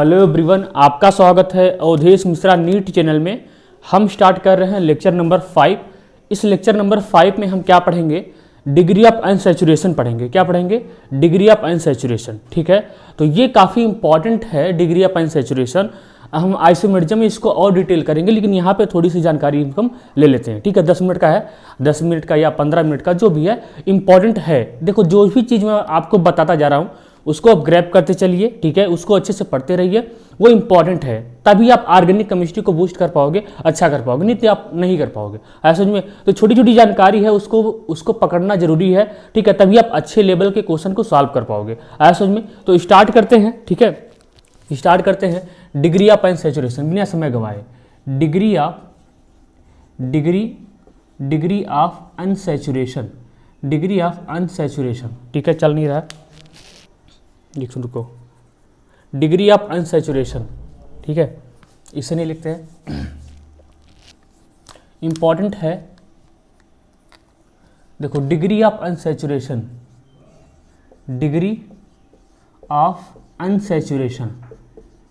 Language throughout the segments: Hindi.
हेलो एवरीवन, आपका स्वागत है अवधेश मिश्रा नीट चैनल में। हम स्टार्ट कर रहे हैं लेक्चर नंबर 5। इस लेक्चर नंबर 5 में हम क्या पढ़ेंगे? डिग्री ऑफ अनसैचुरेशन पढ़ेंगे। क्या पढ़ेंगे? Degree of unsaturation. ठीक है, तो ये काफ़ी इंपॉर्टेंट है डिग्री ऑफ अनसैचुरेशन। हम आइसोमेरिज्म में इसको और डिटेल करेंगे, लेकिन यहाँ पे थोड़ी सी जानकारी हम ले लेते हैं। ठीक है, 10 मिनट का है, 10 मिनट का या 15 मिनट का जो भी है, इंपॉर्टेंट है। देखो, जो भी चीज़ मैं आपको बताता जा रहा हूँ उसको आप ग्रैब करते चलिए। ठीक है, उसको अच्छे से पढ़ते रहिए, वो इंपॉर्टेंट है। तभी आप ऑर्गेनिक केमिस्ट्री को बूस्ट कर पाओगे, अच्छा कर पाओगे, नहीं तो आप नहीं कर पाओगे। ऐसे में तो छोटी छोटी जानकारी है, उसको पकड़ना जरूरी है। ठीक है, तभी आप अच्छे लेवल के क्वेश्चन को सॉल्व कर पाओगे। ऐसे में तो स्टार्ट करते हैं। ठीक है, स्टार्ट करते हैं डिग्री ऑफ अनसैचुरेशन बिना समय गवाए। Degree of unsaturation, degree of unsaturation. ठीक है, चल नहीं रहा है, रुको। डिग्री ऑफ अनसैचुरेशन, ठीक है, इसे नहीं लिखते हैं, इंपॉर्टेंट है। देखो, degree of unsaturation, degree of unsaturation,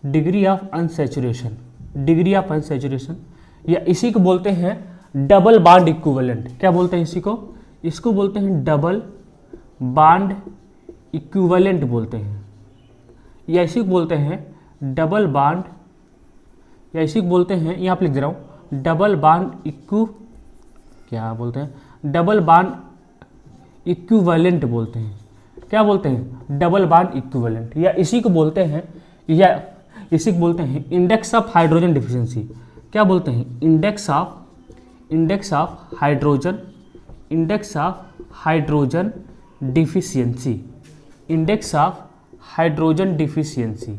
degree of unsaturation, degree of unsaturation, या इसी को बोलते हैं डबल बॉन्ड इक्विवेलेंट। क्या बोलते हैं इसी को? इसको बोलते हैं डबल बॉन्ड इक्विवेलेंट बोलते हैं, या इसी को बोलते हैं डबल बॉन्ड, या इसी को बोलते हैं, यहाँ पे लिख दे रहा हूँ, डबल बॉन्ड क्या बोलते हैं? डबल बॉन्ड इक्विवेलेंट बोलते हैं। क्या बोलते हैं? डबल बॉन्ड इक्विवेलेंट, या इसी को बोलते हैं, या इसी को बोलते हैं इंडेक्स ऑफ हाइड्रोजन डिफिशिएंसी। क्या बोलते हैं? Index of hydrogen, index of hydrogen deficiency, index of hydrogen deficiency,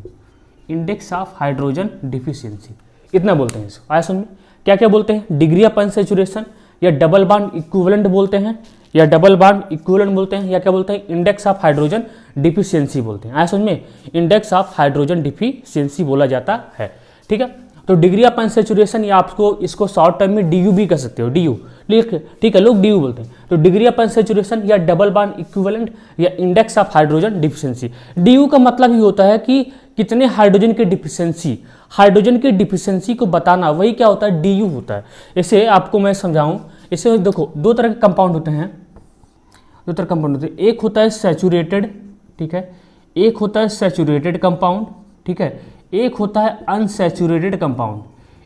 index of hydrogen deficiency, इतना बोलते हैं इसको। आया समझ में? क्या क्या बोलते हैं? डिग्री ऑफ अनसैचुरेशन, या डबल बॉन्ड इक्विवेलेंट बोलते हैं, या डबल बॉन्ड इक्विवेलेंट बोलते हैं, या क्या बोलते हैं? इंडेक्स ऑफ हाइड्रोजन डिफिशिएंसी बोलते हैं। आया समझ में? इंडेक्स ऑफ हाइड्रोजन डिफिशिएंसी बोला जाता है। ठीक है, तो डिग्री ऑफ अनसैचुरेशन, या आपको इसको शॉर्ट टर्म में DU भी कर सकते हो, DU। ठीक है, लोग DU बोलते हैं। तो डिग्री ऑफ अनसैचुरेशन, या डबल बॉन्ड इक्विवेलेंट, या index of hydrogen deficiency. DU का मतलब ही होता है कि कितने हाइड्रोजन की डिफिशिएंसी, हाइड्रोजन की डिफिशिएंसी को बताना, वही क्या होता है? DU होता है। इसे आपको मैं समझाऊं, इसे देखो, दो तरह के कंपाउंड होते हैं, दो तरह कंपाउंड होते हैं। एक होता है सैचुरेटेड, ठीक है, एक होता है सैचुरेटेड कंपाउंड, ठीक है, एक होता है अनसैचुरेटेड कंपाउंड,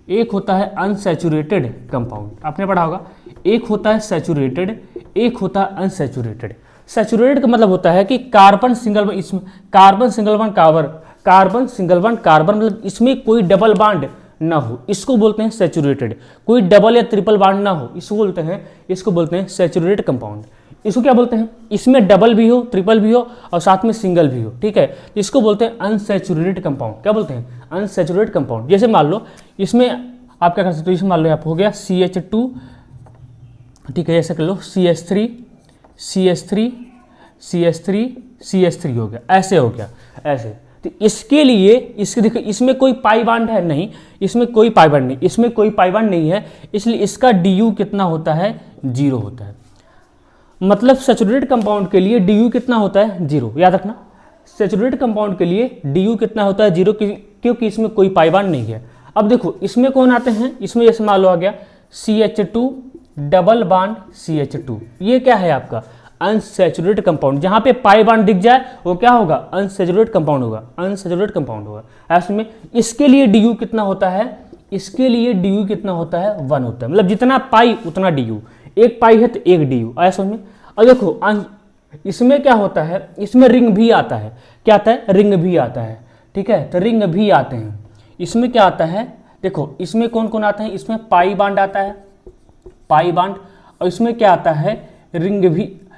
एक होता है अनसैचुरेटेड कंपाउंड। आपने पढ़ा होगा, एक होता है सैचुरेटेड, एक होता है अनसैचुरेटेड। सैचुरेटेड का मतलब होता है कि कार्बन सिंगल बॉन्ड, इसमें कार्बन सिंगल बॉन्ड कार्बन मतलब इसमें कोई डबल बॉन्ड ना हो, इसको बोलते हैं सैचुरेटेड। कोई डबल या ट्रिपल बॉन्ड ना हो, इसको बोलते हैं सैचुरेटेड कंपाउंड। इसको क्या बोलते हैं? इसमें डबल भी हो, ट्रिपल भी हो, और साथ में सिंगल भी हो। ठीक है, इसको बोलते हैं अनसैचुरेटेड कंपाउंड। क्या बोलते हैं? Unsaturated compound. जैसे मान लो इसमें आप क्या कर सकते हो, इसमें मान लो आप हो गया CH2, ठीक है, ऐसे कर लो CH3 हो गया, ऐसे हो गया, ऐसे। तो इसके लिए देखो, इसमें कोई पाई बॉन्ड है नहीं, इसमें कोई पाई बॉन्ड नहीं, इसमें कोई पाई बॉन्ड नहीं है, इसलिए इसका DU कितना होता है? 0 होता है। मतलब सैचुरेटेड कंपाउंड के लिए DU कितना होता है? 0। याद रखना, सैचुरेटेड कंपाउंड के लिए DU कितना होता है? 0, क्योंकि इसमें कोई पाई बॉन्ड नहीं है। अब देखो, इसमें कौन आते हैं? इसमें जैसे मान लो आ गया CH2 डबल बॉन्ड CH2, ये क्या है आपका? Unsaturated compound. जहां पे पाई बॉन्ड दिख जाए वो क्या होगा? अनसैचुरेटेड कंपाउंड होगा, अनसैचुरेटेड कंपाउंड होगा। ऐसे में इसके लिए DU कितना होता है? इसके लिए DU कितना होता है? 1 होता है। मतलब जितना पाई उतना DU, एक पाई है तो एक DU। ऐसा में और देखो, इसमें क्या होता है? इसमें रिंग भी आता है। क्या आता है? रिंग भी आता है। ठीक है, तो रिंग भी आते हैं। इसमें क्या आता है? देखो, इसमें कौन कौन आता है? इसमें पाई बॉन्ड आता है, पाई बॉन्ड, और इसमें क्या आता है?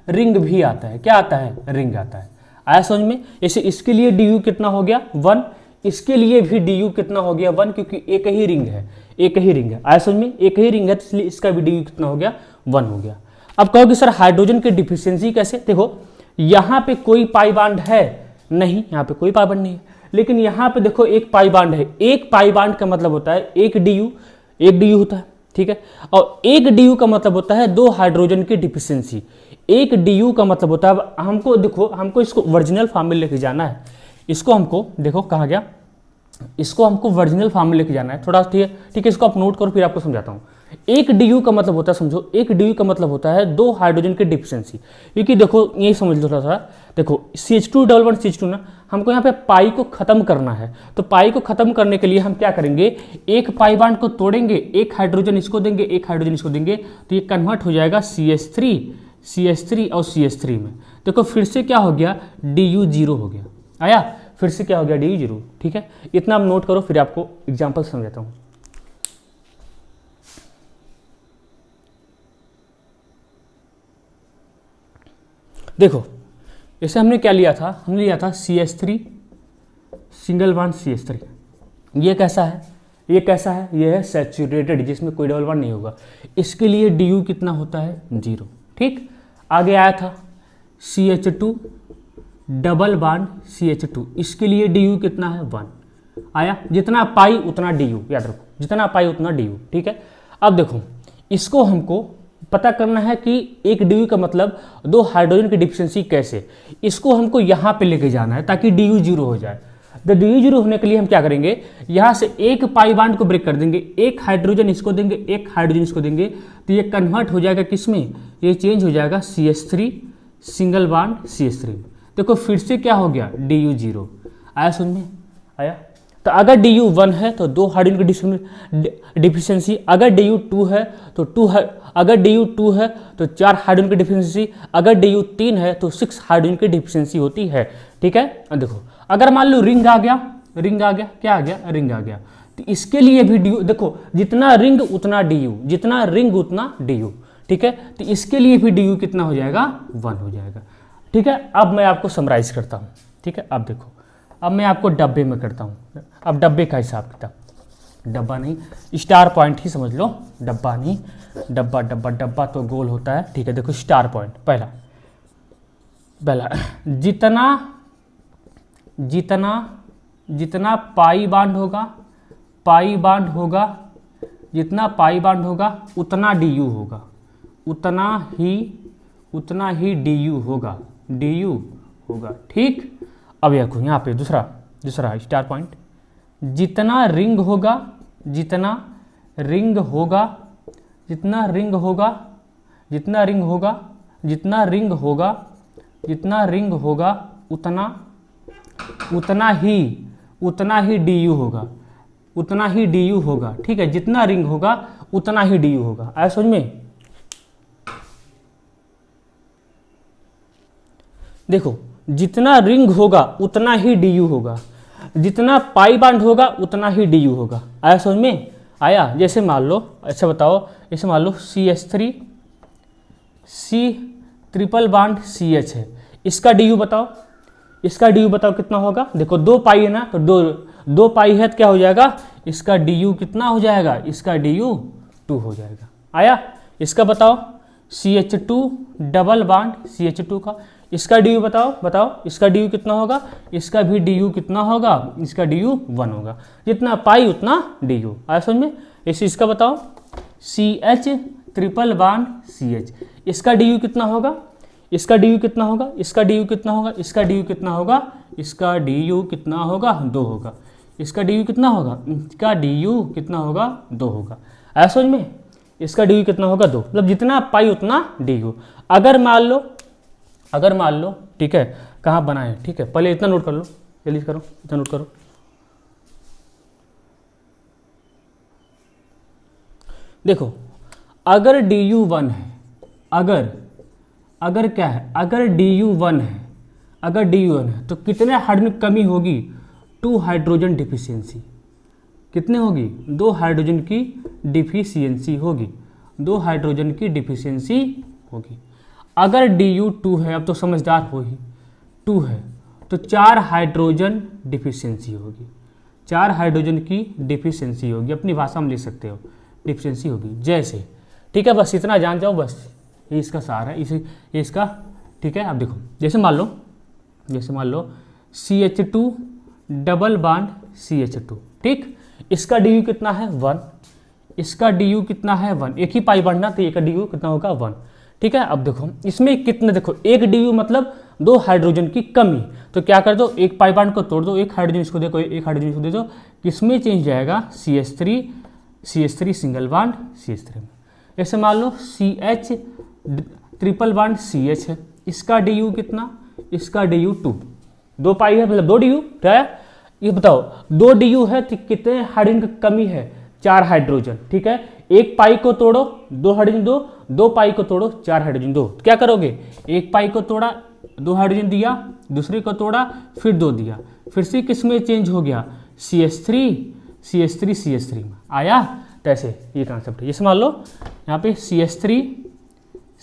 रिंग भी आता है। क्या आता है? रिंग आता है। आया समझ में? जैसे इसके लिए DU कितना हो गया? 1। इसके लिए भी DU कितना हो गया? 1, क्योंकि एक ही रिंग है, एक ही रिंग है। आया समझ में? एक ही रिंग है, इसलिए इसका भी DU कितना हो गया? 1 हो गया। अब कहोगे सर हाइड्रोजन की डिफिशिएंसी कैसे? देखो, यहाँ पे कोई पाई बॉन्ड है नहीं, यहाँ पे कोई पाई बॉन्ड नहीं है, लेकिन यहाँ पे देखो एक पाई बॉन्ड है। एक पाई बॉन्ड का मतलब होता है एक DU होता है। ठीक है, और एक DU का मतलब होता है 2 हाइड्रोजन की डिफिशिएंसी। एक DU का मतलब होता है, हमको देखो, हमको इसको ओरिजिनल फॉर्म में लेके जाना है। इसको हमको देखो कहा गया, इसको हमको ओरिजिनल फॉर्म में लेके जाना है थोड़ा, ठीक है ठीक है, इसको आप नोट करो फिर आपको समझाता हूँ। एक DU का मतलब होता है, समझो, एक DU का मतलब होता है 2 हाइड्रोजन की डिफिशिएंसी। क्योंकि देखो यही समझ लो थोड़ा सा, देखो CH2 CH2 ना, हमको यहाँ पे पाई को खत्म करना है, तो पाई को खत्म करने के लिए हम क्या करेंगे, एक पाई बांड को तोड़ेंगे, एक हाइड्रोजन इसको देंगे, एक हाइड्रोजन इसको देंगे, तो ये कन्वर्ट हो जाएगा CH3 और CH3 में। देखो फिर से क्या हो गया, DU 0 हो गया, आया, फिर से क्या हो गया, DU 0, ठीक है। इतना आप नोट करो फिर आपको एग्जाम्पल समझाता हूँ। देखो जैसे हमने क्या लिया था, हमने लिया था CH3 सिंगल बॉन्ड CH3, ये कैसा है, ये कैसा है, ये है सैचुरेटेड जिसमें कोई डबल बॉन्ड नहीं होगा, इसके लिए DU कितना होता है, 0, ठीक। आगे आया था CH2 डबल बॉन्ड CH2, इसके लिए DU कितना है, 1 आया, जितना पाई उतना DU, याद रखो जितना पाई उतना DU, ठीक है। अब देखो इसको हमको पता करना है कि एक DU का मतलब 2 हाइड्रोजन की डिफिशिएंसी कैसे, इसको हमको यहाँ पे लेके जाना है ताकि DU 0 हो जाए। तो DU 0 होने के लिए हम क्या करेंगे, यहाँ से एक पाई बांड को ब्रेक कर देंगे, एक हाइड्रोजन इसको देंगे, एक हाइड्रोजन इसको देंगे, तो ये कन्वर्ट हो जाएगा किसमें, ये चेंज हो जाएगा CH3 सिंगल बॉन्ड CH3 में। देखो फिर से क्या हो गया, DU 0 आया, समझ में आया। तो अगर DU 1 है तो 2 हाइड्रोजन की डिफिशिएंसी, अगर DU 2 है तो 2 है, अगर DU 2 है तो 4 हाइड्रोजन की डिफिशिएंसी, अगर DU 3 है तो 6 हाइड्रोजन की डिफिशिएंसी होती है, ठीक है। देखो अगर मान लो रिंग आ गया, क्या आ गया, रिंग आ गया, तो इसके लिए भी DU, देखो जितना रिंग उतना DU, जितना रिंग उतना DU, ठीक है। तो इसके लिए भी DU कितना हो जाएगा, 1 हो जाएगा, ठीक है। अब मैं आपको समराइज करता हूँ, ठीक है। अब देखो, अब मैं आपको डब्बे में करता हूँ, अब डब्बे का हिसाब किताब, डब्बा नहीं स्टार पॉइंट ही समझ लो, डब्बा नहीं, डब्बा तो गोल होता है, ठीक है। देखो स्टार पॉइंट, पहला जितना पाई बांड होगा, जितना पाई बांड होगा उतना DU होगा, उतना ही DU होगा, ठीक। अब देखो यहाँ पे दूसरा स्टार पॉइंट, जितना रिंग होगा उतना ही DU होगा, ठीक है। जितना रिंग होगा उतना ही DU होगा, आया समझ में। देखो जितना रिंग होगा उतना ही DU होगा, जितना पाई बांड होगा उतना ही DU होगा, आया समझ में आया। जैसे मान लो, अच्छा बताओ, जैसे मान लो CH3 ट्रिपल बॉन्ड CH है, इसका DU बताओ, कितना होगा। देखो 2 पाई है ना, तो दो पाई है तो क्या हो जाएगा, इसका DU कितना हो जाएगा, इसका DU 2 हो जाएगा, आया। इसका बताओ CH2 डबल बॉन्ड CH2 का, इसका DU बताओ इसका DU कितना होगा, इसका भी DU कितना होगा, इसका DU 1 होगा, जितना पाई उतना DU, आया समझ में। इसे इसका बताओ CH ट्रिपल बॉन्ड CH, इसका DU कितना होगा, इसका DU कितना होगा, इसका DU कितना होगा, इसका DU कितना होगा, इसका DU कितना होगा, 2 होगा, इसका DU कितना होगा, इसका DU कितना होगा, 2 होगा, आया समझ में। इसका DU कितना होगा, 2, मतलब जितना पाई उतना DU। अगर मान लो ठीक है, कहाँ बनाए, ठीक है, पहले इतना नोट कर लो, जल्दी करो, इतना नोट करो। देखो अगर DU 1 है, अगर क्या है, अगर DU 1 है, तो कितने हाइड्रोजन की कमी होगी, 2 हाइड्रोजन डिफिशियंसी, कितने होगी, 2 हाइड्रोजन की डिफिशियंसी होगी, 2 हाइड्रोजन की डिफिशियंसी होगी। अगर DU 2 है, अब तो समझदार हो ही, 2 है तो 4 हाइड्रोजन डिफिशियंसी होगी, 4 हाइड्रोजन की डिफिशियंसी होगी, अपनी भाषा में लिख सकते हो, डिफिशियंसी होगी जैसे, ठीक है। बस इतना जान जाओ, बस ये इसका सार है, इसे इसका, ठीक है। अब देखो जैसे मान लो CH2 डबल बॉन्ड CH2, ठीक, इसका DU कितना है, 1, इसका DU कितना है, 1, एक ही पाई बांधना, तो एक का DU कितना होगा, 1, ठीक है। अब देखो इसमें कितने, देखो एक DU मतलब 2 हाइड्रोजन की कमी, तो क्या कर दो, एक पाई बांड को तोड़ दो, एक हाइड्रोजन इसको देखो, एक हाइड्रोजन इसको दे दो, किसमें चेंज जाएगा, CH3 सिंगल बॉन्ड CH3 में। जैसे मान लो CH ट्रिपल बॉन्ड CH है, इसका DU कितना, इसका DU 2, 2 पाई है मतलब 2 DU क्या है, ये बताओ 2 DU है तो कितने हाइड्रोजन की कमी है, 4 हाइड्रोजन, ठीक है। 1 पाई को तोड़ो 2 हाइड्रोजन 2 पाई को तोड़ो 4 हाइड्रोजन 2, तो क्या करोगे, 1 पाई को तोड़ा 2 हाइड्रोजन दिया, दूसरे को तोड़ा फिर 2 दिया, फिर से किस में चेंज हो गया, CH3 में आया। तो ऐसे ये कॉन्सेप्ट है। जैसे मान लो यहाँ पे CH3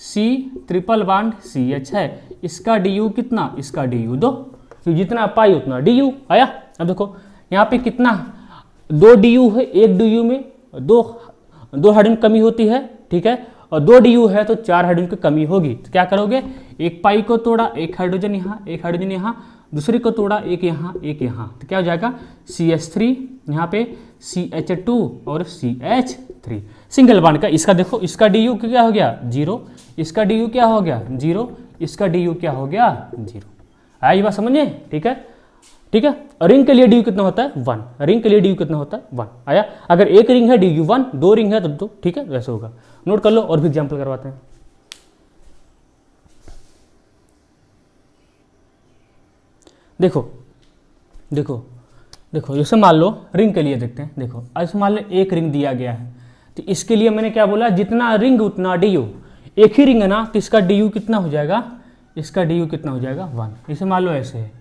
C triple bond CH है, इसका DU कितना, इसका DU 2, तो जितना पाई उतना DU आया। अब देखो यहाँ पे कितना 2 DU है, 1 DU में 2 हाइड्रोजन कमी होती है, ठीक है, और 2 DU है तो 4 हाइड्रोजन की कमी होगी, तो क्या करोगे, 1 पाई को तोड़ा 1 हाइड्रोजन यहाँ 1 हाइड्रोजन यहाँ, दूसरे को तोड़ा 1 यहाँ 1 यहाँ, तो क्या हो जाएगा CH3 यहाँ पे CH2 और CH3 सिंगल बॉन्ड का। इसका देखो इसका DU क्या हो गया 0, इसका DU क्या हो गया 0, इसका DU क्या हो गया 0। आया ये बात समझिए, ठीक है, ठीक है। रिंग के लिए DU कितना होता है 1, रिंग के लिए DU कितना होता है 1 आया। अगर एक रिंग है DU 1, 2 रिंग है तो 2, ठीक है, वैसे होगा। नोट कर लो और भी एग्जाम्पल करवाते हैं। देखो देखो देखो जैसे मान लो रिंग के लिए देखते हैं। देखो ऐसे मान लो एक रिंग दिया गया है, तो इसके लिए मैंने क्या बोला, जितना रिंग उतना DU। एक ही रिंग है ना, तो इसका DU कितना हो जाएगा, इसका DU कितना हो जाएगा 1। जैसे मान लो ऐसे है,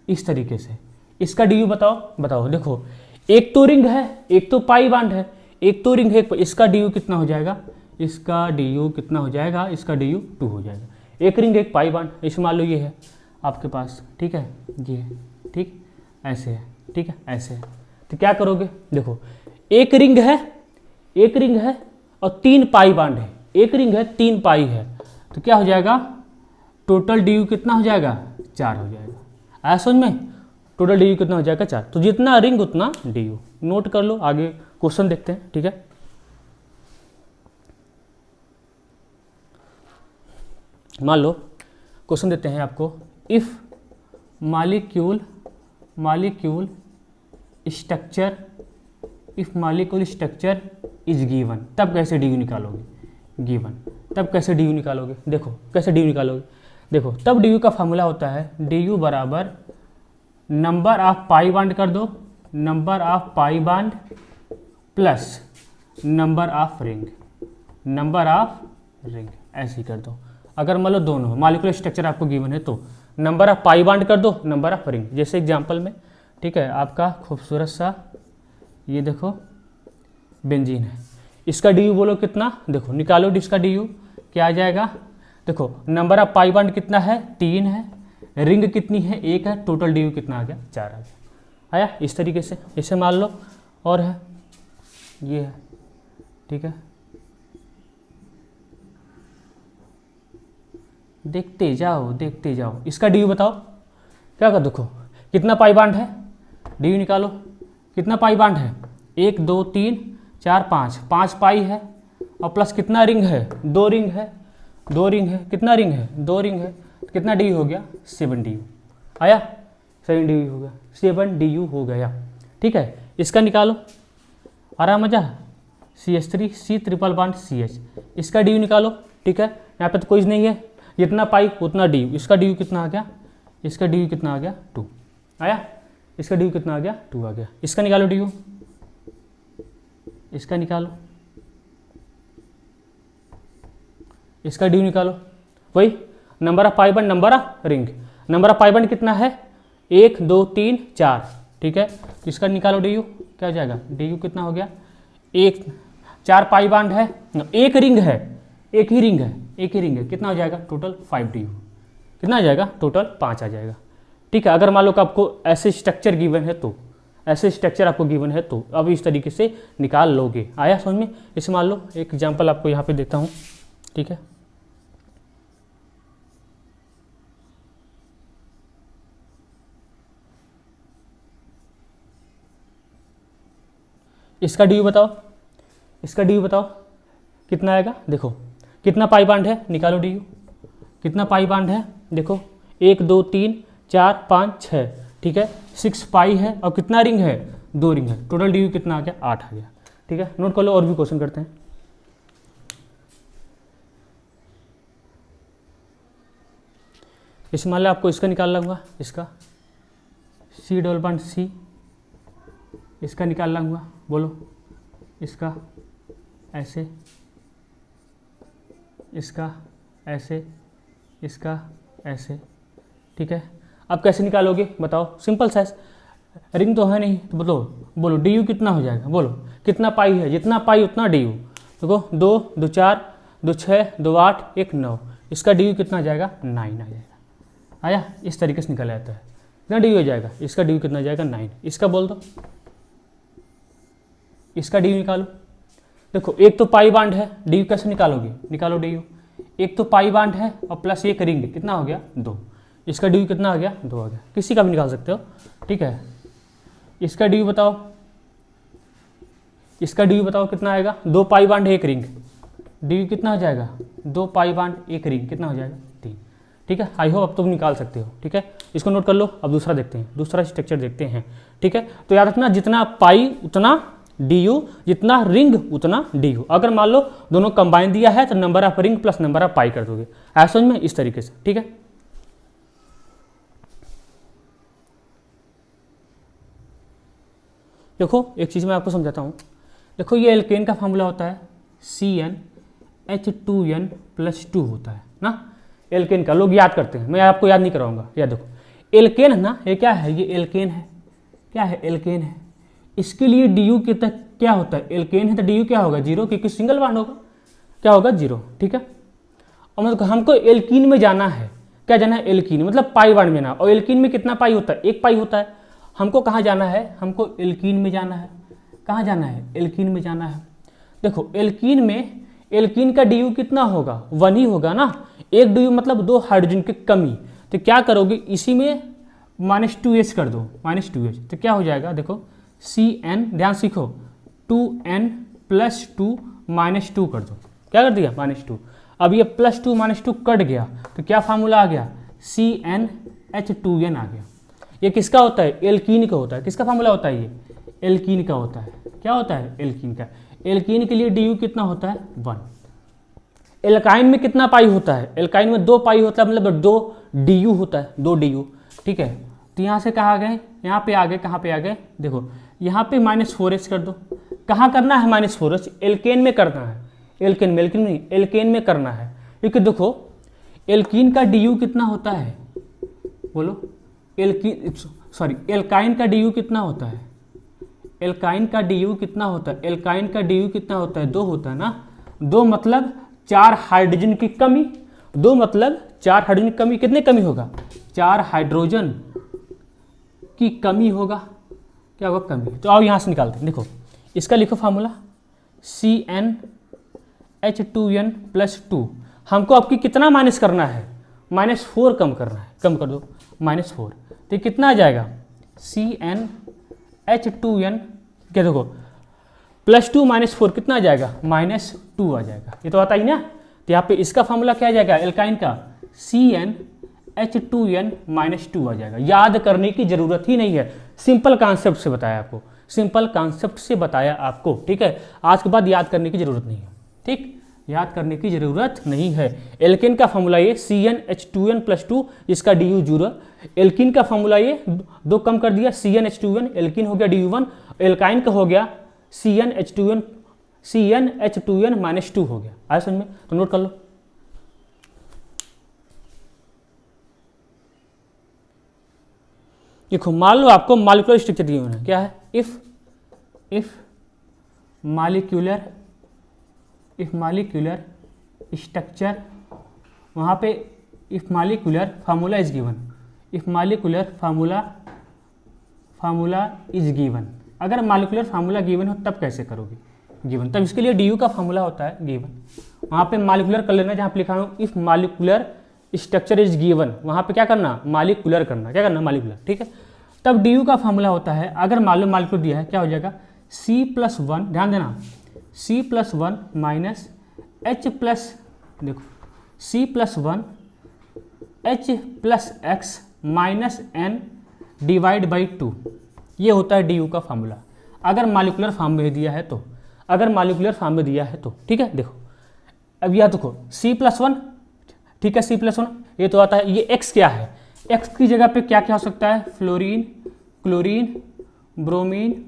इस तरीके से इसका DU बताओ। देखो एक तो रिंग है, एक तो पाई बॉन्ड है, एक तो रिंग है, इसका DU कितना हो जाएगा, इसका DU कितना हो जाएगा, इसका DU 2 हो जाएगा। एक रिंग एक पाई बॉन्ड, इसे मान लो ये है आपके पास, ठीक है, ये ठीक ऐसे है, ठीक है ऐसे है। तो क्या करोगे, देखो एक रिंग है और 3 पाई बॉन्ड है, एक रिंग है 3 पाई है, तो क्या हो जाएगा, टोटल DU कितना हो जाएगा 4 हो जाएगा। आया समझ में, टोटल DU कितना हो जाएगा 4। तो जितना रिंग उतना DU। नोट कर लो, आगे क्वेश्चन देखते हैं, ठीक है। मान लो क्वेश्चन देते हैं आपको, if molecule structure is given, तब कैसे DU निकालोगे, गिवन तब कैसे DU निकालोगे। देखो कैसे DU निकालोगे, देखो तब DU का फॉर्मूला होता है DU बराबर नंबर ऑफ पाई बॉन्ड कर दो, number of pi bond plus number of ring, ऐसे ही कर दो। अगर मान लो दोनों मॉलिक्यूलर स्ट्रक्चर आपको गिवन है तो नंबर ऑफ पाई बॉन्ड कर दो, नंबर ऑफ रिंग। जैसे एग्जांपल में, ठीक है, आपका खूबसूरत सा ये देखो बेंजीन है, इसका DU बोलो कितना, देखो निकालो इसका DU क्या आ जाएगा। देखो नंबर ऑफ पाई बॉन्ड कितना है 3 है, रिंग कितनी है 1 है, टोटल DU कितना आ गया 4 आ गया। आया इस तरीके से। इसे मान लो और है ये है, ठीक है, देखते जाओ। इसका DU बताओ क्या कर, देखो कितना पाई बॉन्ड है, DU निकालो कितना पाई बॉन्ड है, 1 2 3 4 5 पाई है, और प्लस कितना रिंग है 2 रिंग है, कितना रिंग है 2 रिंग है, तो कितना DU हो गया 7 DU। आया 7 DU हो गया, 7 DU हो गया, ठीक है। इसका निकालो, आराम मजा, CH3 C triple bond CH, इसका DU निकालो, ठीक है। यहाँ पे तो कोई नहीं है, जितना पाई उतना DU। इसका DU कितना आ गया, इसका DU कितना आ गया 2 आया, इसका DU कितना आ गया 2 आ गया। इसका निकालो DU, इसका निकालो, इसका DU निकालो, वही number of pi bond number of ring. Number of pi bond कितना है 1 2 3 4, ठीक है। इसका निकालो DU क्या हो जाएगा, DU कितना हो गया 1 4 पाई बॉन्ड है, एक रिंग है, एक ही रिंग है, कितना हो जाएगा टोटल 5 DU, कितना आ जाएगा टोटल 5 आ जाएगा, ठीक है। अगर मान लो कि आपको ऐसे स्ट्रक्चर गिवन है तो, अब इस तरीके से निकाल लोगे। आया समझ में। इसे मान लो एक एग्जांपल आपको यहाँ पे देता हूँ, ठीक है। इसका DU बताओ, कितना आएगा। देखो कितना पाई बॉन्ड है, निकालो DU कितना पाई बॉन्ड है, देखो 1 2 3 4 5 6, ठीक है, 6 पाई है, और कितना रिंग है 2 रिंग है, टोटल डी यू कितना आ गया, 8 आ गया। ठीक है, नोट कर लो, और भी क्वेश्चन करते हैं। इस मान लो आपको इसका निकालना हुआ, इसका C इसका निकालना हुआ, बोलो इसका ऐसे, इसका ऐसे, इसका ऐसे। ठीक है, अब कैसे निकालोगे बताओ, सिंपल सा, रिंग तो है नहीं, तो बोलो डी यू कितना हो जाएगा, बोलो कितना पाई है, जितना पाई उतना डी यू। देखो 2 2 4 2 6 2 8 1 9, इसका डी यू कितना आ जाएगा, 9 आ जाएगा। आया, इस तरीके से निकल आता है, कितना डी यू हो जाएगा, इसका डी यू कितना आ जाएगा, 9। इसका बोल दो, इसका डी यू निकालो। देखो एक तो पाई बांड है, डी यू कैसे निकालोगे, निकालो डी यू। एक तो पाई बांड है और प्लस एक रिंग, कितना हो गया, 2। इसका डी यू कितना आ गया, 2 आ गया। किसी का भी निकाल सकते हो। ठीक है, इसका डी यू बताओ, इसका डी यू बताओ कितना आएगा, 2 पाई बांड 1 रिंग, डी यू कितना हो जाएगा, 2 पाई बांड 1 रिंग, कितना हो जाएगा, 3। ठीक है, आई होप अब तुम निकाल सकते हो। ठीक है, इसको नोट कर लो। अब दूसरा देखते हैं, दूसरा स्ट्रक्चर देखते हैं। ठीक है, तो याद रखना, जितना पाई उतना डी यू, जितना रिंग उतना डी यू। अगर मान लो दोनों कंबाइन दिया है तो number of ring plus number of pi कर दोगे, ऐसा समझ में, इस तरीके से। ठीक है, देखो एक चीज़ मैं आपको समझाता हूँ। देखो ये एल्केन का फॉर्मूला होता है CnH2n+2 होता है ना, एल्केन का लोग याद करते हैं, मैं आपको याद नहीं कराऊंगा। याद देखो, एल्केन है ना, ये क्या है, ये एल्केन है, क्या है, एल्केन है। इसके लिए डी यू कितना क्या होता है, एल्केन है तो डी यू क्या होगा, 0, क्योंकि सिंगल बॉन्ड होगा, क्या होगा, 0। ठीक है, और मतलब हमको एल्कीन में जाना है, क्या जाना है, एल्कीन मतलब पाई बांड में ना, और एल्कीन में कितना पाई होता है, 1 पाई होता है। हमको कहाँ जाना है, हमको एल्कीन में जाना है। कहाँ जाना है, एल्कीन में जाना है। देखो एल्कीन में, एल्कीन का डी यू कितना होगा, 1 ही होगा ना, 1 डी यू मतलब 2 हाइड्रोजन की कमी। तो क्या करोगे, इसी में -2H कर दो, -2H, तो क्या हो जाएगा, देखो Cn, ध्यान सीखो, 2n+2 -2 कर दो, क्या कर दिया, -2। अब ये +2 -2 कट गया, तो क्या फार्मूला आ गया, CnH2n आ गया। ये किसका होता है, एल्कीन का होता है। किसका फार्मूला होता है, ये एल्कीन का होता है। क्या होता है, एल्कीन का। एल्कीन के लिए डी यू कितना होता है, 1। एल्काइन में कितना पाई होता है, एल्काइन में 2 पाई होता है, मतलब 2 डी यू होता है, 2 डी यू। ठीक है, तो यहाँ से कहाँ गए, यहाँ पे आ गए, कहाँ पे आ गए, देखो यहाँ पे -4H कर दो। कहाँ करना है -4H, एल्केन में करना है, एल्केन में, एल्केन नहीं, एल्केन में करना है। क्योंकि देखो एल्कीन का डी यू कितना होता है, बोलो, एल्कीन सॉरी एल्काइन का डी यू कितना होता है, एल्काइन का डी यू कितना होता है, एल्काइन का डी यू कितना होता है, 2 होता है ना। 2 मतलब 4 हाइड्रोजन की कमी, 2 मतलब 4 हाइड्रोजन की कमी, कितने कमी होगा, 4 हाइड्रोजन की कमी होगा, क्या होगा, कमी। तो आओ यहाँ से निकालते हैं। देखो इसका लिखो फार्मूला, CnH2n+2। हमको आपकी कितना माइनस करना है, -4 कम करना है, कम कर दो, -4। तो कितना आ जाएगा, CnH2n, क्या देखो +2 -4 कितना आ जाएगा, -2 आ जाएगा। ये तो आता ही ना। तो यहाँ पे इसका फार्मूला क्या आ जाएगा, एल्काइन का CnH2n-2 आ जाएगा। याद करने की जरूरत ही नहीं है, सिंपल कॉन्सेप्ट से बताया आपको, सिंपल कॉन्सेप्ट से बताया आपको। ठीक है, आज के बाद याद करने की जरूरत नहीं है। ठीक, याद करने की जरूरत नहीं है। एल्केन का फॉर्मूला ये CnH2n+2, इसका डी यू 0। एल्किन का फॉर्मूला ये 2 कम कर दिया, CnH2n, एल्किन हो गया डी यू 1, एल्काइन का हो गया CnH2n-2 हो गया। आया समझ में, तो नोट कर लो। देखो मान लो आपको मॉलिक्यूलर स्ट्रक्चर दिए हुए हैं, क्या है, इफ मॉलिक्यूलर स्ट्रक्चर, वहाँ पे if molecular formula is given, if molecular formula is given. अगर मॉलिक्यूलर फार्मूला गिवन हो तब कैसे करोगे, गिवन, तब इसके लिए डी यू का फार्मूला होता है गिवन। वहाँ पे मॉलिक्यूलर कर लेना, जहाँ पे लिखा हूँ if molecular structure is given, वहाँ पे क्या करना, मॉलिक्यूलर करना, क्या करना, मॉलिक्यूलर। ठीक है, तब डी यू का फार्मूला होता है, अगर मान लो मॉलिक्यूलर दिया है, क्या हो जाएगा, C+1, ध्यान देना, C+1 माइनस H प्लस, देखो C+1 H plus x minus N divide by 2, ये होता है डी यू का फार्मूला। अगर मॉलिक्यूलर फॉर्म में दिया है तो, अगर मॉलिक्यूलर फॉर्म में दिया है तो, ठीक है। देखो अब यह देखो C+1, ठीक है, C+1 ये तो आता है। ये X क्या है, X की जगह पे क्या क्या हो सकता है, फ्लोरीन, क्लोरीन, ब्रोमीन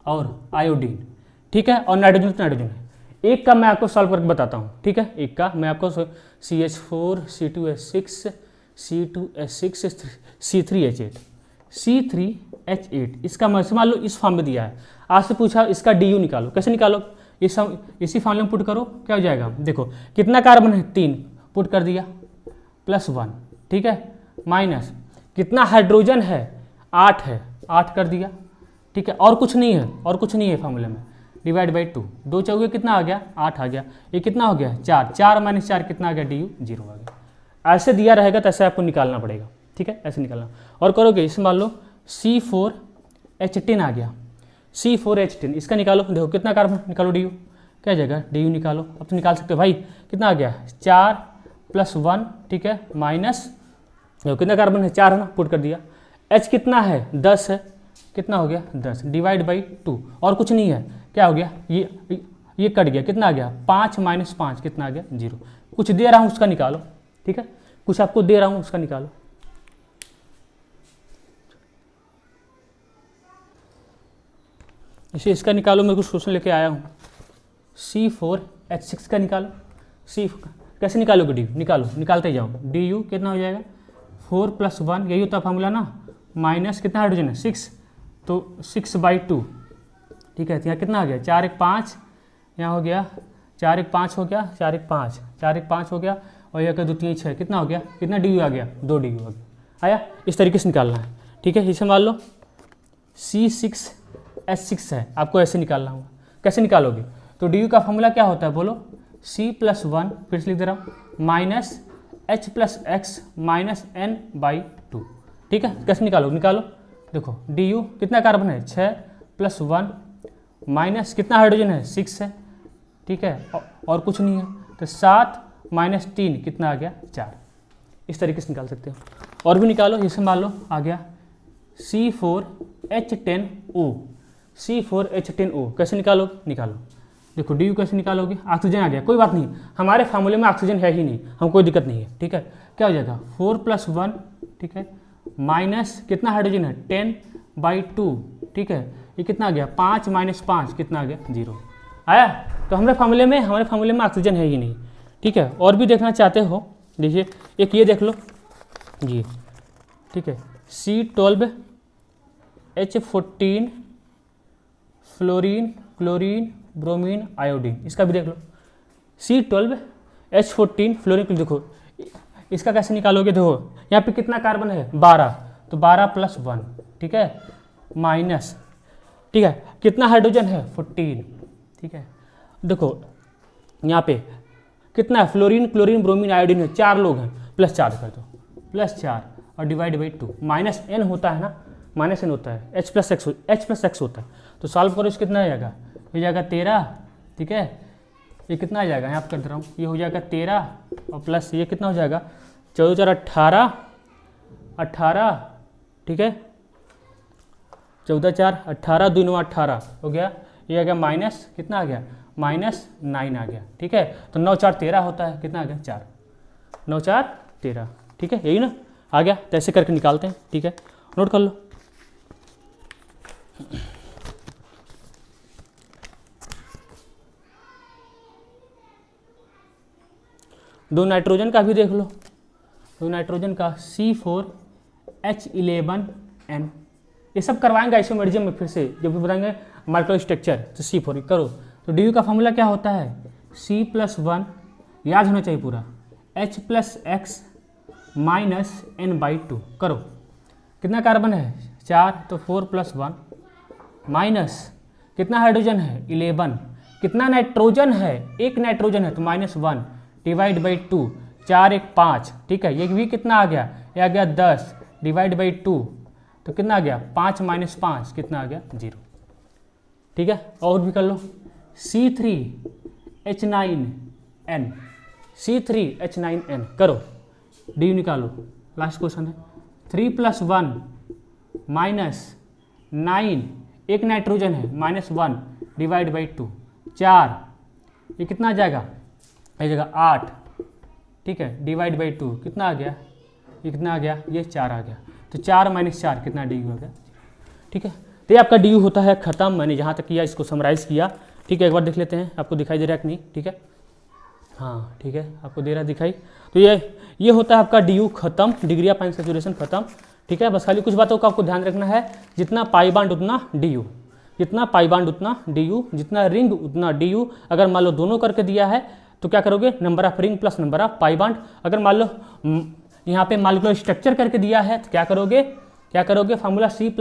और आयोडीन, ठीक है, और नाइट्रोजन तो नाइट्रोजन है। एक का मैं आपको सॉल्व करके बताता हूँ, ठीक है। एक का मैं आपको CH4 C2H6 C2H6 C3H8 C3H8 इसका मैं मान लो इस फॉर्म में दिया है। आज से पूछा इसका DU निकालो, कैसे निकालो, इसी फॉर्मूले में पुट करो, क्या हो जाएगा। देखो कितना कार्बन है, 3, पुट कर दिया, +1, ठीक है, माइनस कितना हाइड्रोजन है, 8 है, 8 कर दिया, ठीक है, और कुछ नहीं है, और कुछ नहीं है फॉर्मूले में, डिवाइड बाई 2, 2 चौके कितना आ गया, 8 आ गया। ये कितना हो गया, 4, 4 - 4 कितना आ गया, DU 0 आ गया। ऐसे दिया रहेगा तो ऐसे आपको निकालना पड़ेगा, ठीक है, ऐसे निकालना। और करोगे इसमें मान लो C4H10 आ गया, C4H10 इसका निकालो, देखो कितना कार्बन, निकालो DU, क्या आ जाएगा, DU निकालो। अब तो निकाल सकते हो भाई, कितना आ गया, 4 + 1, ठीक है, माइनस देखो कितना कार्बन है, 4 है ना, पुट कर दिया। H कितना है, 10 है, कितना हो गया, 10 डिवाइड बाई 2, और कुछ नहीं है, क्या हो गया, ये कट गया, कितना आ गया, 5 - 5 कितना आ गया, 0। कुछ दे रहा हूँ उसका निकालो, ठीक है, कुछ आपको दे रहा हूँ उसका निकालो। इसे इसका निकालो, मैं कुछ क्वेश्चन लेके आया हूँ। C4H6 का निकालो, कैसे निकालोगे DU, निकालो, निकालते जाओ। DU कितना हो जाएगा, 4 + 1 यही होता फार्मूला ना, माइनस कितना हाइड्रोजन है, 6, तो 6/2, ठीक है। तो यहाँ कितना आ गया, 4 × 1 = 5, यहाँ हो गया 4 × 1 = 5 हो गया, 4 × 1 = 5, 4 × 5 हो गया, और यह 2 3 6 कितना हो गया, कितना DU आ गया, 2 DU आ गया, आया। इस तरीके से निकालना है, ठीक है। इसे मान लो C6H6 है, आपको ऐसे निकालना होगा। कैसे निकालोगे, तो DU का फॉर्मूला क्या होता है बोलो, C+1, फिर से लिख दे रहा हूँ, -H + X - N/2, ठीक है। कैसे निकालो, निकालो, देखो DU कितना कार्बन है, 6 + 1 माइनस कितना हाइड्रोजन है, 6 है, ठीक है, और कुछ नहीं है, तो 7 - 3 कितना आ गया, 4। इस तरीके से निकाल सकते हो। और भी निकालो, जैसे मान लो आ गया C4H10O, C4H10O कैसे निकालो, निकालो, देखो DU कैसे निकालोगे, ऑक्सीजन आ गया, कोई बात नहीं, हमारे फार्मूले में ऑक्सीजन है ही नहीं, हम कोई दिक्कत नहीं है, ठीक है। क्या हो जाएगा, 4 + 1, ठीक है, माइनस कितना हाइड्रोजन है, 10/2, ठीक है, ये कितना आ गया, 5 - 5 कितना आ गया, 0 आया। तो हमारे फार्मूले में ऑक्सीजन है ही नहीं, ठीक है। और भी देखना चाहते हो, देखिए एक ये देख लो जी, ठीक है, C12H14 fluorine, chlorine, bromine, iodine, इसका भी देख लो, C12H14 फ्लोरीन, देखो इसका कैसे निकालोगे, देखो यहाँ पे कितना कार्बन है, 12, तो 12 + 1, ठीक है, माइनस, ठीक है, कितना हाइड्रोजन है, 14, ठीक है। देखो यहाँ पे कितना है, फ्लोरीन, क्लोरीन, ब्रोमीन, आयोडीन है, 4 लोग हैं, +4 कर दो, +4 और डिवाइड बाई 2, -N होता है ना, -N होता है, H + X होता है, तो सॉल्व करो, इस कितना आ जाएगा, ये जाएगा 13, ठीक है, ये कितना आ जाएगा, यहाँ पर कर दे रहा हूँ, ये हो जाएगा 13 और प्लस ये कितना हो जाएगा, 14 × 4 = 18, ठीक है, 14 × 4 = 18, 2 × 9 = 18 हो गया, ये आ गया माइनस कितना आ गया, -9 आ गया, ठीक है। तो 9 × 4 = 13 होता है, कितना आ गया, 4, 9 × 4 = 13, ठीक है, यही ना आ गया। तो ऐसे करके निकालते हैं, ठीक है, नोट कर लो। दो नाइट्रोजन का भी देख लो, दो नाइट्रोजन का C4H11N, ये सब करवाएंगे आइसोमेरिज्म में, फिर से जब भी बताएंगे माइक्रो स्ट्रक्चर, तो C4 करो। तो DU का फॉर्मूला क्या होता है, C+1 याद होना चाहिए पूरा, H + X - N/2 करो, कितना कार्बन है, 4, तो 4 + 1 माइनस कितना हाइड्रोजन है, 11, कितना नाइट्रोजन है, एक नाइट्रोजन है, तो -1 डिवाइड बाई 2, 4 × 1 = 5, ठीक है, ये भी कितना आ गया, ये आ गया 10 डिवाइड बाई 2, तो कितना आ गया, 5 - 5 कितना आ गया, 0, ठीक है। और भी कर लो, C3H9N, C3H9N करो, DU निकालो, लास्ट क्वेश्चन है, 3 + 1 - 9 एक नाइट्रोजन है -1 डिवाइड बाई 2, 4, ये कितना आ जाएगा, ये जगह 8, ठीक है, डिवाइड बाई 2 कितना आ गया, ये कितना आ गया, ये 4 आ गया। तो 4 - 4 कितना डी हो गया, ठीक है। तो ये आपका डी होता है ख़त्म। मैंने जहाँ तक किया इसको समराइज़ किया, ठीक है। एक बार देख लेते हैं आपको दिखाई दे रहा है कि नहीं, ठीक है, हाँ ठीक है, आपको दे रहा है दिखाई। तो ये होता है आपका डी यू खत्म, डिग्री ऑफ अनसैचुरेशन खत्म, ठीक है। बस खाली कुछ बातों का आपको ध्यान रखना है, जितना पाई बांड उतना डी यू, जितना पाई बांड उतना डी यू, जितना रिंग उतना डी यू। अगर मान लो दोनों करके दिया है तो क्या करोगे, number of ring plus number of pi bond. अगर मान लो यहाँ पे मॉलिक्यूलर स्ट्रक्चर करके दिया है तो क्या करोगे, formula C+1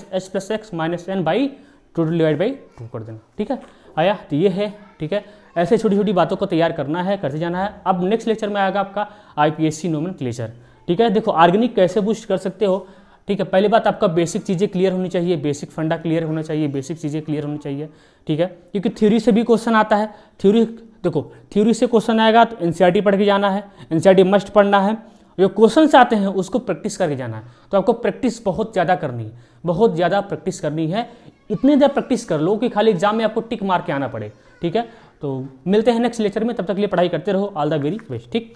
- H + X - N by total divide by 2 कर देना, ठीक है। आया, तो ये है, ठीक है। ऐसे छोटी छोटी बातों को तैयार करना है, करते जाना है। अब नेक्स्ट लेक्चर में आएगा आपका IPSC नोमेनक्लेचर, ठीक है। देखो ऑर्गेनिक कैसे बूस्ट कर सकते हो, ठीक है। पहली बात आपका बेसिक चीज़ें क्लियर होनी चाहिए, बेसिक फंडा क्लियर होना चाहिए, बेसिक चीज़ें क्लियर होनी चाहिए, ठीक है। क्योंकि थ्योरी से भी क्वेश्चन आता है, थ्योरी देखो, थ्योरी से क्वेश्चन आएगा तो NCERT पढ़ के जाना है, NCERT मस्ट पढ़ना है। जो क्वेश्चन से आते हैं उसको प्रैक्टिस करके जाना है। तो आपको प्रैक्टिस बहुत ज़्यादा करनी है, बहुत ज़्यादा प्रैक्टिस करनी है। इतनी देर प्रैक्टिस कर लो कि खाली एग्जाम में आपको टिक मार के आना पड़े, ठीक है। तो मिलते हैं नेक्स्ट लेक्चर में, तब तक के लिए पढ़ाई करते रहो। ऑल द वेरी बेस्ट, ठीक।